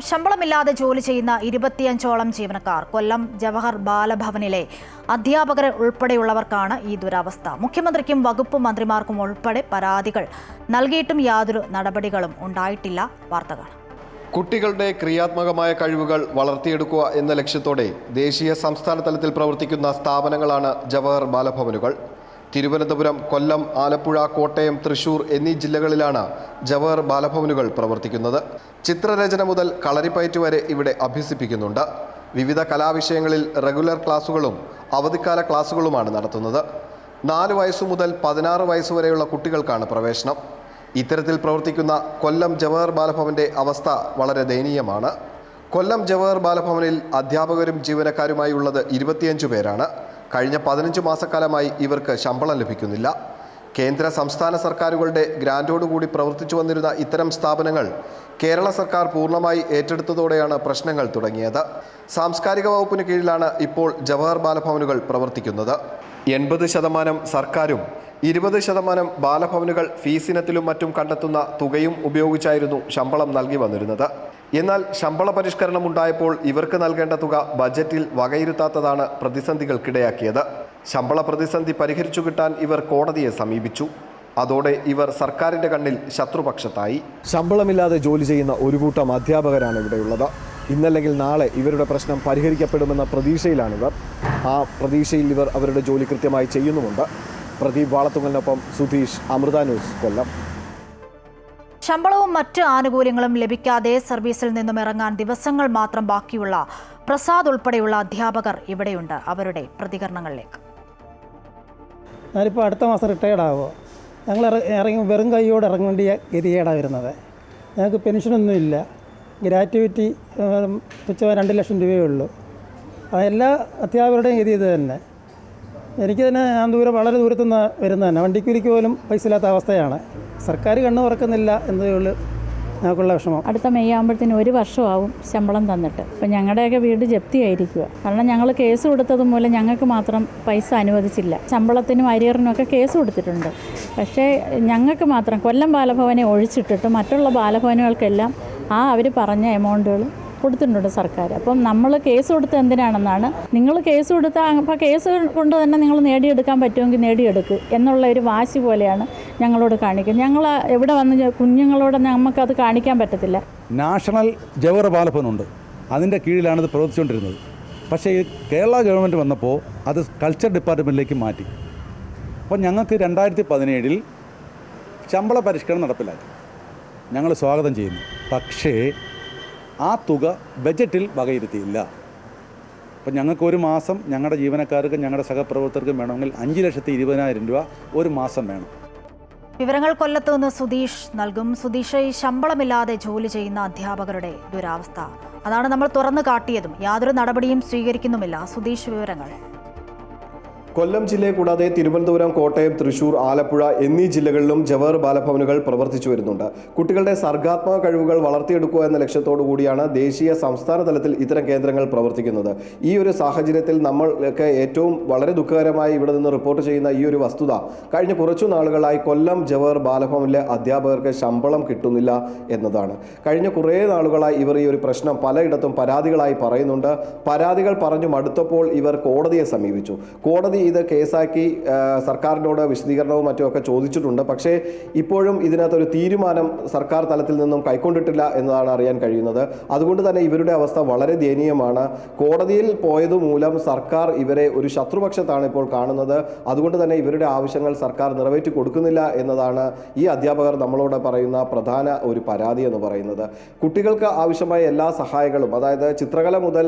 ശമ്പളമില്ലാതെ ജോലി ചെയ്യുന്ന 25ഓളം ജീവനക്കാർ കൊല്ലം ജവഹർ ബാലഭവനിലെ അധ്യാപകർ ഉൾപ്പെടെയുള്ളവർക്കാണ് ഈ ദുരവസ്ഥ. മുഖ്യമന്ത്രിക്കും വകുപ്പ് മന്ത്രിമാർക്കും ഉൾപ്പെടെ പരാതികൾ നൽകിയിട്ടും യാതൊരു നടപടികളും ഉണ്ടായിട്ടില്ല. വാർത്തകൾ. കുട്ടികളുടെ ക്രിയാത്മകമായ കഴിവുകൾ വളർത്തിയെടുക്കുക എന്ന ലക്ഷ്യത്തോടെ ദേശീയ സംസ്ഥാന തലത്തിൽ പ്രവർത്തിക്കുന്ന സ്ഥാപനങ്ങളാണ് ജവഹർ ബാലഭവനുകൾ. തിരുവനന്തപുരം, കൊല്ലം, ആലപ്പുഴ, കോട്ടയം, തൃശൂർ എന്നീ ജില്ലകളിലാണ് ജവഹർ ബാലഭവനുകൾ പ്രവർത്തിക്കുന്നത്. ചിത്രരചന മുതൽ കളരിപ്പയറ്റ് വരെ ഇവിടെ അഭ്യസിപ്പിക്കുന്നുണ്ട്. വിവിധ കലാവിഷയങ്ങളിൽ റെഗുലർ ക്ലാസുകളും അവധിക്കാല ക്ലാസുകളുമാണ് നടത്തുന്നത്. 4 വയസ്സു മുതൽ 16 വയസ്സുവരെയുള്ള കുട്ടികൾക്കാണ് പ്രവേശനം. ഇത്തരത്തിൽ പ്രവർത്തിക്കുന്ന കൊല്ലം ജവഹർ ബാലഭവന്റെ അവസ്ഥ വളരെ ദയനീയമാണ്. കൊല്ലം ജവഹർ ബാലഭവനിൽ അധ്യാപകരും ജീവനക്കാരുമായി ഉള്ളത് 25 പേരാണ്. കഴിഞ്ഞ 15 മാസക്കാലമായി ഇവർക്ക് ശമ്പളം ലഭിക്കുന്നില്ല. കേന്ദ്ര സംസ്ഥാന സർക്കാരുകളുടെ ഗ്രാന്റോടുകൂടി പ്രവർത്തിച്ചു വന്നിരുന്ന ഇത്തരം സ്ഥാപനങ്ങൾ കേരള സർക്കാർ പൂർണ്ണമായി ഏറ്റെടുത്തതോടെയാണ് പ്രശ്നങ്ങൾ തുടങ്ങിയത്. സാംസ്കാരിക വകുപ്പിന് കീഴിലാണ് ഇപ്പോൾ ജവഹർ ബാലഭവനുകൾ പ്രവർത്തിക്കുന്നത്. 80% സർക്കാരും 20% ബാലഭവനുകൾ ഫീസിനത്തിലും മറ്റും കണ്ടെത്തുന്ന തുകയും ഉപയോഗിച്ചായിരുന്നു ശമ്പളം നൽകി വന്നിരുന്നത്. എന്നാൽ ശമ്പള പരിഷ്കരണം ഉണ്ടായപ്പോൾ ഇവർക്ക് നൽകേണ്ട തുക ബജറ്റിൽ വകയിരുത്താത്തതാണ് പ്രതിസന്ധികൾക്കിടയാക്കിയത്. ശമ്പള പ്രതിസന്ധി പരിഹരിച്ചു കിട്ടാൻ ഇവർ കോടതിയെ സമീപിച്ചു. അതോടെ ഇവർ സർക്കാരിൻ്റെ കണ്ണിൽ ശത്രുപക്ഷത്തായി. ശമ്പളമില്ലാതെ ജോലി ചെയ്യുന്ന ഒരു കൂട്ടം അധ്യാപകരാണ് ഇവിടെയുള്ളത്. ഇന്നല്ലെങ്കിൽ നാളെ ഇവരുടെ പ്രശ്നം പരിഹരിക്കപ്പെടുമെന്ന പ്രതീക്ഷയിലാണിവർ. ആ പ്രതീക്ഷയിൽ ഇവർ അവരുടെ ജോലി കൃത്യമായി ചെയ്യുന്നുമുണ്ട്. പ്രദീപ് വാളത്തുങ്കലിനൊപ്പം സുധീഷ്, അമൃത ന്യൂസ്, കൊല്ലം. ശമ്പളവും മറ്റ് ആനുകൂല്യങ്ങളും ലഭിക്കാതെ സർവീസിൽ നിന്നും ഇറങ്ങാൻ ദിവസങ്ങൾ മാത്രം ബാക്കിയുള്ള പ്രസാദ് ഉൾപ്പെടെയുള്ള അധ്യാപകർ ഇവിടെയുണ്ട്. അവരുടെ പ്രതികരണങ്ങളിലേക്ക്. ഞാനിപ്പോൾ അടുത്ത മാസം റിട്ടയർഡ് ആകുമോ? ഞങ്ങൾ ഇറങ്ങി വെറും കൈയോടെ ഇറങ്ങേണ്ട ഗതികേടാണ് വരുന്നത്. ഞങ്ങൾക്ക് പെൻഷനൊന്നുമില്ല. ഗ്രാറ്റുവിറ്റി തുച്ഛമായി 2 ലക്ഷം രൂപയേ ഉള്ളൂ. എല്ലാ അധ്യാപകരുടെയും ഗതി ഇത് തന്നെ. എനിക്ക് തന്നെ ഞാൻ വളരെ ദൂരത്തു നിന്ന് വരുന്നത് വണ്ടിക്കൂലിക്ക് പോലും പൈസ ഇല്ലാത്ത അവസ്ഥയാണ്. സർക്കാർ കണ്ണു തുറക്കുന്നില്ല എന്നതേ ഉള്ളൂ ഞങ്ങൾക്കുള്ള വിഷമം. അടുത്ത മെയ് ആകുമ്പോഴത്തേന് 1 വർഷമാവും ശമ്പളം തന്നിട്ട്. ഇപ്പം ഞങ്ങളുടെയൊക്കെ വീട് ജപ്തിയായിരിക്കുക. കാരണം ഞങ്ങൾ കേസ് കൊടുത്തത് മൂലം ഞങ്ങൾക്ക് മാത്രം പൈസ അനുവദിച്ചില്ല. ശമ്പളത്തിനും അരിയറിനും ഒക്കെ കേസ് കൊടുത്തിട്ടുണ്ട്. പക്ഷേ ഞങ്ങൾക്ക് മാത്രം കൊല്ലം ബാലഭവനെ ഒഴിച്ചിട്ടിട്ട് മറ്റുള്ള ബാലഭവനുകൾക്കെല്ലാം അവർ പറഞ്ഞ എമൗണ്ടുകൾ കൊടുത്തിട്ടുണ്ട് സർക്കാർ. അപ്പം നമ്മൾ കേസ് കൊടുത്ത് എന്തിനാണെന്നാണ്, നിങ്ങൾ കേസ് കൊടുത്താൽ അപ്പോൾ കേസ് കൊണ്ട് തന്നെ നിങ്ങൾ നേടിയെടുക്കാൻ പറ്റുമെങ്കിൽ നേടിയെടുക്കുക എന്നുള്ള ഒരു വാശി പോലെയാണ് ഞങ്ങളോട് കാണിക്കുന്നത്. ഞങ്ങൾ എവിടെ വന്ന് കുഞ്ഞുങ്ങളോട് നമുക്കത് കാണിക്കാൻ പറ്റത്തില്ല. നാഷണൽ ജവഹർ ബാലഭവനുണ്ട്, അതിൻ്റെ കീഴിലാണ് ഇത് പ്രവർത്തിച്ചുകൊണ്ടിരുന്നത്. പക്ഷേ ഈ കേരള ഗവൺമെൻറ് വന്നപ്പോൾ അത് കൾച്ചർ ഡിപ്പാർട്ട്മെൻറ്റിലേക്ക് മാറ്റി. അപ്പോൾ ഞങ്ങൾക്ക് 2017 ശമ്പള പരിഷ്കരണം നടപ്പിലാക്കി. ഞങ്ങൾ സ്വാഗതം ചെയ്യുന്നു. പക്ഷേ ആ തുക ബജറ്റിൽ വകയിരുത്തിയില്ല. അപ്പം ഞങ്ങൾക്ക് ഒരു മാസം ഞങ്ങളുടെ ജീവനക്കാർക്കും ഞങ്ങളുടെ സഹപ്രവർത്തകർക്കും വേണമെങ്കിൽ 5,20,000 രൂപ ഒരു മാസം വേണം. വിവരങ്ങൾ കൊല്ലത്ത് നിന്ന് സുധീഷ് നൽകും. സുധീഷ്, ഈ ശമ്പളമില്ലാതെ ജോലി ചെയ്യുന്ന അധ്യാപകരുടെ ദുരവസ്ഥ അതാണ് നമ്മൾ തുറന്നു കാട്ടിയതും. യാതൊരു നടപടിയും സ്വീകരിക്കുന്നുമില്ല. സുധീഷ്, വിവരങ്ങൾ. കൊല്ലം ജില്ലയെ കൂടാതെ തിരുവനന്തപുരം, കോട്ടയം, തൃശൂർ, ആലപ്പുഴ എന്നീ ജില്ലകളിലും ജവഹർ ബാലഭവനുകൾ പ്രവർത്തിച്ചു വരുന്നുണ്ട്. കുട്ടികളുടെ സർഗാത്മക കഴിവുകൾ വളർത്തിയെടുക്കുക എന്ന ലക്ഷ്യത്തോടു കൂടിയാണ് ദേശീയ സംസ്ഥാന തലത്തിൽ ഇത്തരം കേന്ദ്രങ്ങൾ പ്രവർത്തിക്കുന്നത്. ഈ ഒരു സാഹചര്യത്തിൽ നമ്മൾക്ക് ഏറ്റവും വളരെ ദുഃഖകരമായി ഇവിടെ നിന്ന് റിപ്പോർട്ട് ചെയ്യുന്ന ഈ ഒരു വസ്തുത, കഴിഞ്ഞ കുറച്ചു നാളുകളായി കൊല്ലം ജവഹർ ബാലഭവനിലെ അധ്യാപകർക്ക് ശമ്പളം കിട്ടുന്നില്ല എന്നതാണ്. കഴിഞ്ഞ കുറേ നാളുകളായി ഇവർ ഈ ഒരു പ്രശ്നം പലയിടത്തും പരാതികളായി പറയുന്നുണ്ട്. പരാതികൾ പറഞ്ഞു മടുത്തപ്പോൾ ഇവർ കോടതിയെ സമീപിച്ചു. കോടതി ഇത് കേസാക്കി സർക്കാരിനോട് വിശദീകരണവും മറ്റുമൊക്കെ ചോദിച്ചിട്ടുണ്ട്. പക്ഷേ ഇപ്പോഴും ഇതിനകത്തൊരു തീരുമാനം സർക്കാർ തലത്തിൽ നിന്നും കൈക്കൊണ്ടിട്ടില്ല എന്നതാണ് അറിയാൻ കഴിയുന്നത്. അതുകൊണ്ട് തന്നെ ഇവരുടെ അവസ്ഥ വളരെ ദയനീയമാണ്. കോടതിയിൽ പോയതുമൂലം സർക്കാർ ഇവരെ ഒരു ശത്രുപക്ഷത്താണ് ഇപ്പോൾ കാണുന്നത്. അതുകൊണ്ട് തന്നെ ഇവരുടെ ആവശ്യങ്ങൾ സർക്കാർ നിറവേറ്റി കൊടുക്കുന്നില്ല എന്നതാണ് ഈ അധ്യാപകർ നമ്മളോട് പറയുന്ന പ്രധാന ഒരു പരാതി എന്ന് പറയുന്നത്. കുട്ടികൾക്ക് ആവശ്യമായ എല്ലാ സഹായങ്ങളും, അതായത് ചിത്രകല മുതൽ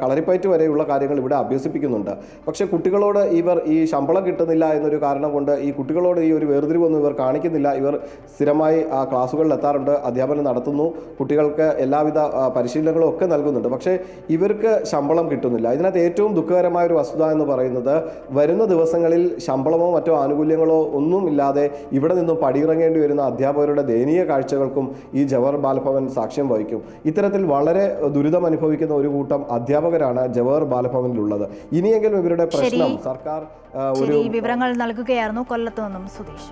കളരിപ്പയറ്റ് വരെയുള്ള കാര്യങ്ങൾ ഇവിടെ അഭ്യസിപ്പിക്കുന്നുണ്ട്. പക്ഷേ കുട്ടികളോട് ഇവർ ഈ ശമ്പളം കിട്ടുന്നില്ല എന്നൊരു കാരണം കൊണ്ട് ഈ കുട്ടികളോട് ഈ ഒരു വേർതിരിവൊന്നും ഇവർ കാണിക്കുന്നില്ല. ഇവർ സ്ഥിരമായി ആ ക്ലാസ്സുകളിൽ എത്താറുണ്ട്, അധ്യാപനം നടത്തുന്നു, കുട്ടികൾക്ക് എല്ലാവിധ പരിശീലനങ്ങളും ഒക്കെ നൽകുന്നുണ്ട്. പക്ഷേ ഇവർക്ക് ശമ്പളം കിട്ടുന്നില്ല. ഇതിനകത്ത് ഏറ്റവും ദുഃഖകരമായ ഒരു വസ്തുത എന്ന് പറയുന്നത്, വരുന്ന ദിവസങ്ങളിൽ ശമ്പളമോ മറ്റോ ആനുകൂല്യങ്ങളോ ഒന്നും ഇല്ലാതെ ഇവിടെ നിന്നും പടിയിറങ്ങേണ്ടി വരുന്ന അധ്യാപകരുടെ ദയനീയ കാഴ്ചകൾക്കും ഈ ജവഹർ ബാലഭവൻ സാക്ഷ്യം വഹിക്കും. ഇത്തരത്തിൽ വളരെ ദുരിതം അനുഭവിക്കുന്ന ഒരു കൂട്ടം അധ്യാപകരാണ് ജവഹർ ബാലഭവനിലുള്ളത്. ഇനിയെങ്കിലും ഇവരുടെ പ്രശ്നം സർക്കാർ വിവരങ്ങൾ നൽകുകയായിരുന്നു കൊല്ലത്ത് നിന്നും സുധീഷ്.